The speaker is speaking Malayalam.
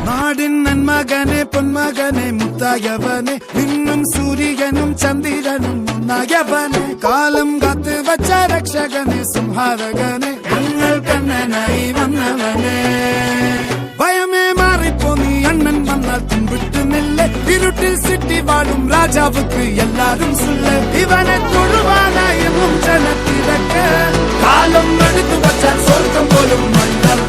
നാടിൻ നന്മകനെ പൊന്മകനെ മുത്തായവനെ നിന്നും സൂര്യനും ചന്ദ്രനും ഒന്നായവനെ കാലം കാത്ത് വച്ച രക്ഷകനെ സംഹാരകനെ ഞങ്ങൾ കണ്ണനായി വന്നവനെ ഭയമേ മാറിപ്പോ നീ അണ്ണൻ വന്നാൽ തുമ്പിട്ട് നെല്ല് ഇരുട്ടിൽ സിറ്റി വാഴും രാജാവുക്ക് എല്ലാരും സുല്ല് ഇവനെ തൊഴുവാനായും ജനത്തിരക്ക് കാലം എടുത്തു വച്ചാൽ സ്വർഗം പോലും മണ്ണൽ